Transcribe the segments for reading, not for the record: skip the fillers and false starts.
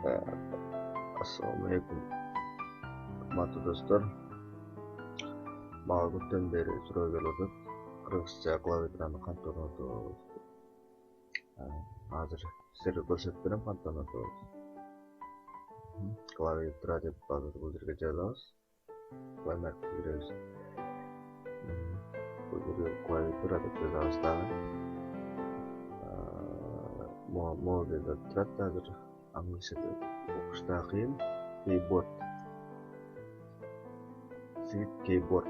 Assalamu alaikum. Kırmızı dostlar. Mağdur köpten beri suroo kelip Kırgızча klaviaturаны kantip ornoтобуз. Hazır sizlerge көрсөтүп берем kantip ornoтобуз. Klaviatura dep bazır bu жерге жазабыз. Клавиатураны киребиз. Bu жерге klaviatura dep жазабыз дагы. Mo деп турат азыр. Англисчеде окушта кыйын. Keyboard. Keyboard.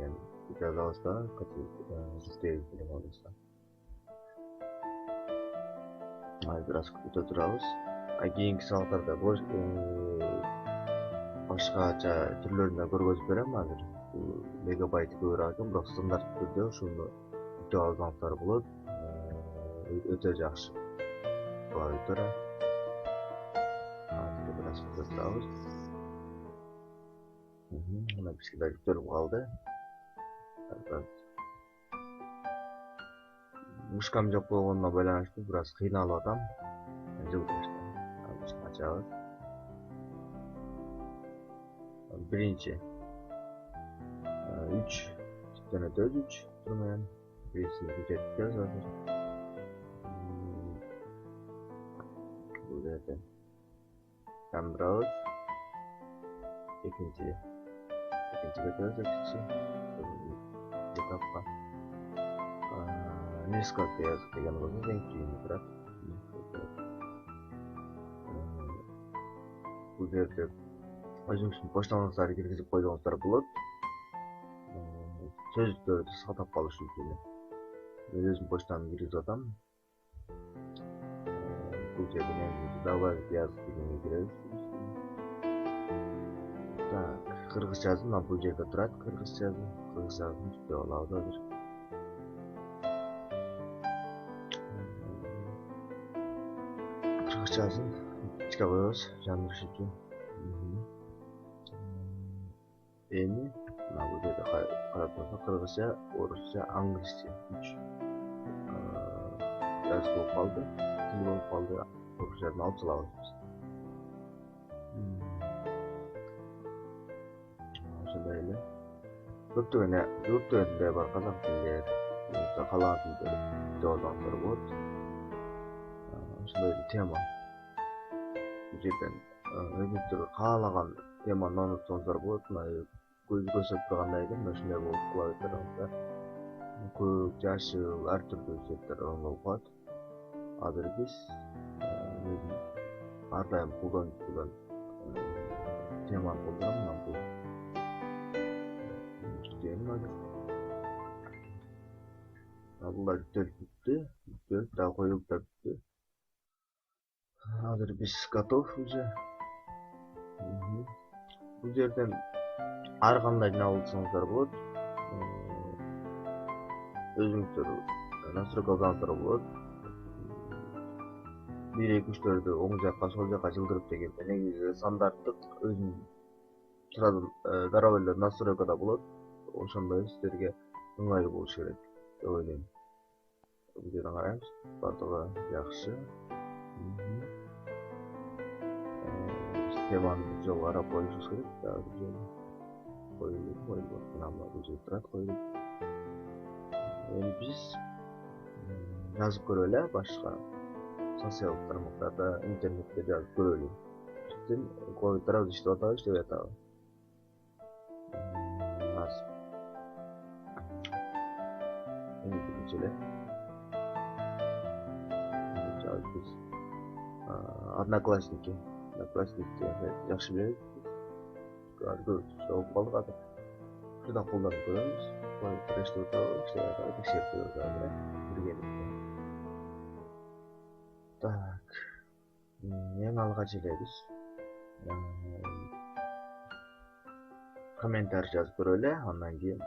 Yani жазабызда жүктөйбүз телефонубузда. Biraz күтө турабыз. Кийинки сабактарда башкача түрлөрүндө көргөзүп берем азыр. Мегабайт көбүрөөк экен, бирок стандарт түрдө ушуну күтө алсаңыздар болот. Өтө жакшы. Клавиатура. Biraz күтө турабыз. Мына бизге да жүктөлүп калды. Мышкам жок болгонуна байланыштуу biraz кыйналып атам. Ачабыз. Биринчи 3 типтен өтөбүз 3 менен бирисini бүтөтүбүз азыр. Бул жерде камерабыз. Экинчи өтөбүз экинчи. Этапка. Несколько yazık деген болсо эң кийин турат. Бул жерде өзүңүздүн поштаңыздарды киргизип койсоңуздар болот. Сөздүктөрдү сактап калыш үчүн. Мен өзүм поштамды киргизип атам. Бул жерде добавить yazık дегенге киребиз. Так, кыргызча жазым бул жерде турат, кыргызча жазым. Кыргызча жазым түптөп алабыз азыр. Kırgızча жазым ичке коебуз, жандырыш үчүн. Эми мына бул жерде карап турсак, кыргызча, орусча, англисче 3 жазып болуп калды. Тил болуп калды. Орусчаны алып салабыз биз. Ошондой эле. Көптөгөн тилде бар, казак тилде, калаа тилде деп алсаңыздар болот. Ошондой тема. Бул жерден өзүңүздөр каалаган теманы онутсоңуздар болот. Көз көрсөтүп тургандай эле ошондой болуп клавиатурада көк, жашыл, ар түрдүү цветтер болуп калат. Азыр биз ар дайым колдонуп жүргөн теманы колдонам. Мына бул бул да жүктөлүп бүттү. Жүктөлүп дагы коюлуп да бүттү. Азыр биз готов уже. Бул жерден ар кандай алсаңыздар болот. Өзүңүздөр настройка алсаңыздар болот. 1-2-3-4 оң жакка, сол жакка жылдырып дегенде негизи стандарттык өзүнүн сразу дароо эле настройкада болот. Ошондой сиздерге ыңгайлуу болуш керек деп ойлойм. Бул жерден карайбыз. Бардыгы жакшы. Теманы бир жолу карап коюшубуз керек. Дагы бир жолу коюлуп. Мына бул жерде турат коюлуп. Эми биз жазып көрөлү, башка социалдык тармактарда, интернетте жазып көрөлү. Биздин клавиатурабыз иштеп атабы, иштебей атабы. Эми биринчи эле биз одноклассники жакшы билебиз. Көп калдык азыр. Ушудан колдонуп көрөбүз. Клавиатура иштеп атабы, текшерип көрөбүз биргеликте. Так. Эң алгач эле биз комментарий жазып көрөлү, андан кийин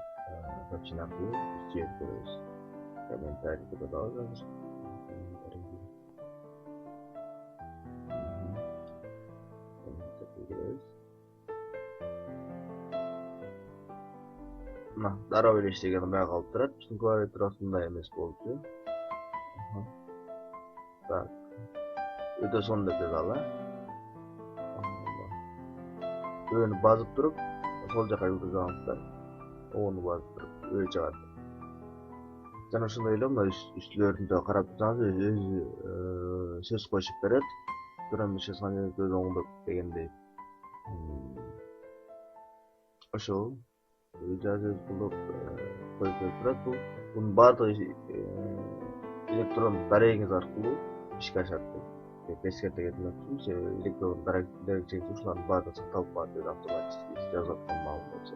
сообщение аркылуу жиберип көрөбүз. Комментарий деп атабыз азыр. Мына дароо эле иштеген бая калып турат. Биздин клавиатурасында эмес болчу. Так. өтө сонда деп ала. Өөнү басып туруп, сол жака юлдуз алыңыздар. Onu басып туруп, өй чыгат. Жана ошондой эле мына үстүлөрүндө карап турсаңыз өзү сөз кошуп берет. Турам ишесиңер өз оңдоп дегендей. Ошол жазып кылып коюп турат бул. Бунун баардыгы электрон дарегиңиз аркылуу ишке ашат деп эскерте кетмекчимиз. Электрон дарегчеңиз ушулардын баардыгы сакталып калат деп автоматически жазып аткан маалым болчу.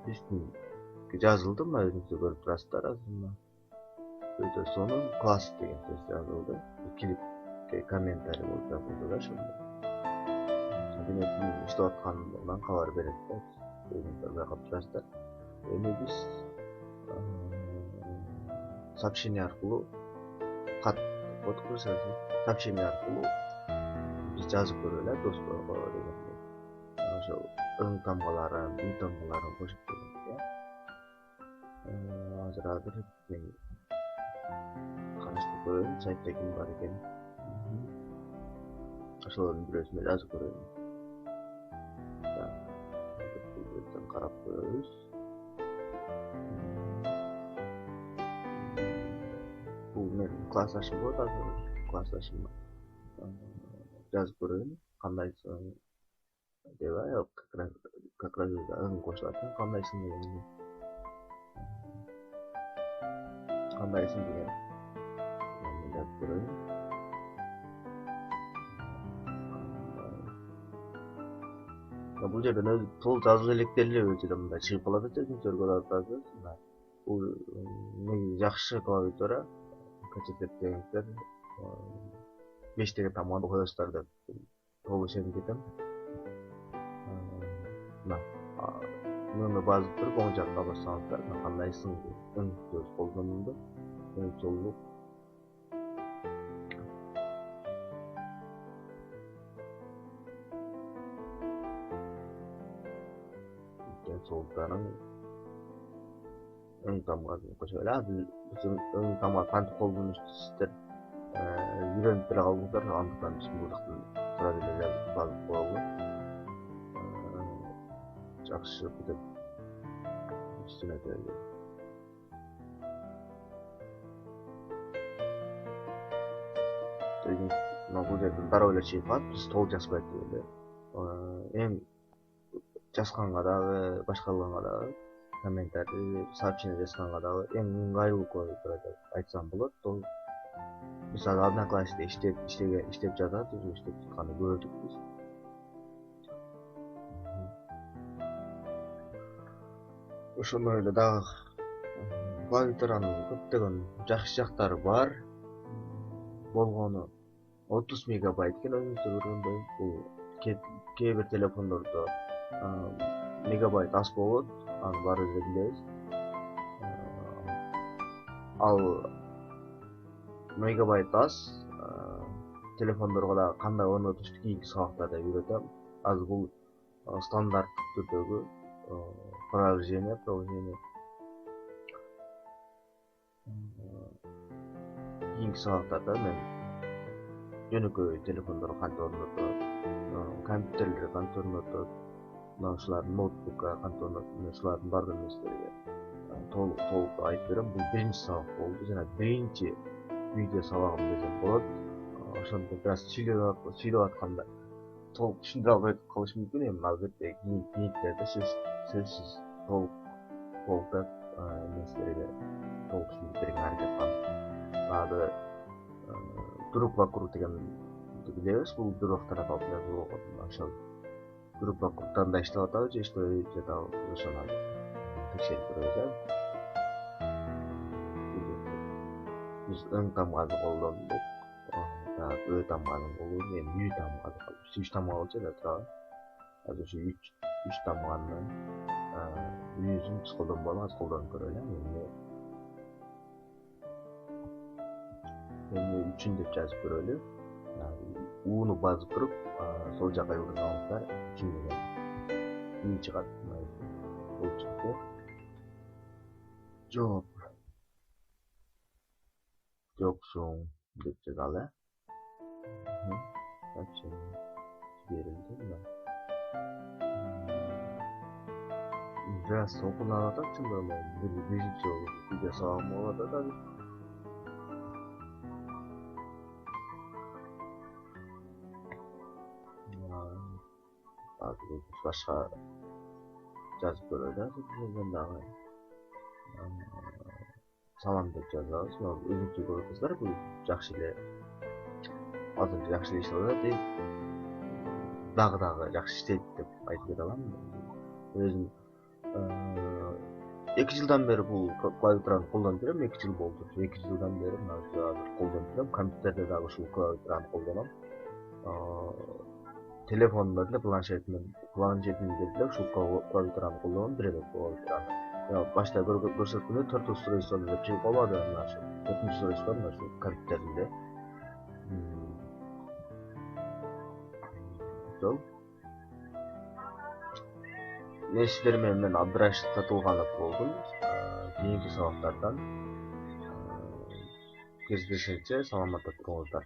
Биздин жазылды, мына өзүңүздөр көрүп турасыздар азыр. Өтө сонун класс деген сөз жазылды. Клипке комментарий болуп жазылды да ошондо. Демек иштеп атканынан кабар берет да. Өзүңүздөр байкап турасыздар. Эми биз сообщение аркылуу кат сообщение аркылуу биз жазып көрөлү досторго дегендей. Ошол ың тамгаларын, үй тамгаларын кошуп дегендей. Азыр мен караштырып көрөйүн, сайтта ким бар экен. Ошолордун бирөөсүнө жазып көрөйүн. Карап көрөбүз. Бул менин классташым болот азыр. Классташым жазып көрөйүн. Кандайсың деп как раз ың кошулат. Кандайсың деген. Кандайсың деген. Жазып көрөйүн. Бул жерден өзү тол жазуу электери эле өзү мындай чыгып калат экен, өзүңүздөр көрүп атасыздар. Бул негизи жакшы клавиатура. Качетет дегендер 5 деген тамганы коесуздар деп толук ишенип кетем. Мына басып туруп оң жакка бассаңыздар, кандайсың деп ың сөз колдонулду. Солдук солдуктарын ың тамгасын кошуп эле. Биз ың тамга кантип колдонушту үйрөнүп деле калдыңыздар, андыктан биз бул жактан тура эле басып коелу. Жакшы бүтүп түшүнөт эле. Бул жерден дароо эле чыгып калат, биз толук жазбайт эле. Эң жазганга дагы, башкаларга дагы комментарий, сообщение жазганга дагы эң ыңгайлуу клавиатура деп айтсам болот. Биз азыр Одноклассникте иштеп жатат, уже иштеп жатканды көрдүк биз. Ошондой эле дагы клавиатуранын көптөгөн жакшы жактары бар. Болгону 30 мегабайт экен, өзүңүздөр көргөндөй. Бул кээ бир телефондордо мегабайт аз болот, аны баарыбыз эле билебиз. Ал мегабайт аз телефондорго да кандай орнотушту кийинки сабактарда үйрөтөм. Азыр бул стандарттык түрдөгү приложение. Кийинки сабактарда мен жөнөкөй телефондорго кантип орнотот, компьютерлерге кантип орнотот, ушулардын ноутбукка кантип орнотот, ушулардын бардык нерселерге толук айтып берем. Бул биринчи сабак болду, жана биринчи видео сабагым десем болот. Ошондо бир аз сүйлөп атканда толук түшүндүрө албай калыш мүмкүн. Эми албетте кийинкилерде сөзсүз толук нерселерге толук түшүндүрүп берүүгө аракет кылам. Дагы друг вокруг дегенди билебиз. Бул бирок тараптуу жазуу болот. Ошол друг вокругдан да иштеп атабыз же иштебей жатабыз, ошону текшерип көрөбүз. Биз ың тамганы колдондук, ө тамганын колдондук, эми үй тамганы калды. 3 тамга болчу эле турабы. Азыр ушу 3 тамганын үйүнүн биз колдонболу, азыр колдонуп көрөлү. Эми үчүн деп жазып көрөлү. Уну басып туруп, сол жака юлдузаңыздар, үчүн деген үй чыгат. Бул чыкты. Жооп. жоксуң деп жазалы. Сообщение берилди мына. Biraz okula atacaksın böyle bir video sağlamı olada da başka жазып көрөдү. Салам деп жазабыз. Өзүңүзгө көрөсүздөр, бул жакшы эле. Азыр жакшы иш алат деп дагы жакшы иштейт деп айтып кете алам. Өзүм 2 жылдан бeri бул клавиатураны колдонуп жүрөм. 2 жыл болду. 2 жылдан бeri азыр колдонуп жүрөм. Компьютерде дагы ушул клавиатураны колдоном. Телефонумда деле планшетимде деле ушул клавиатураны колдоном. Бирок клавиатураны. Башта көрсөткөндө 4 устройство деп чыгып калбады. Мына ушул 4 устройство мына ушул компьютерде. Сол Несилер менен Абдрашид Сатылганов болдум. Кийинки сабактардан кездешкенче саламатта туруңуздар.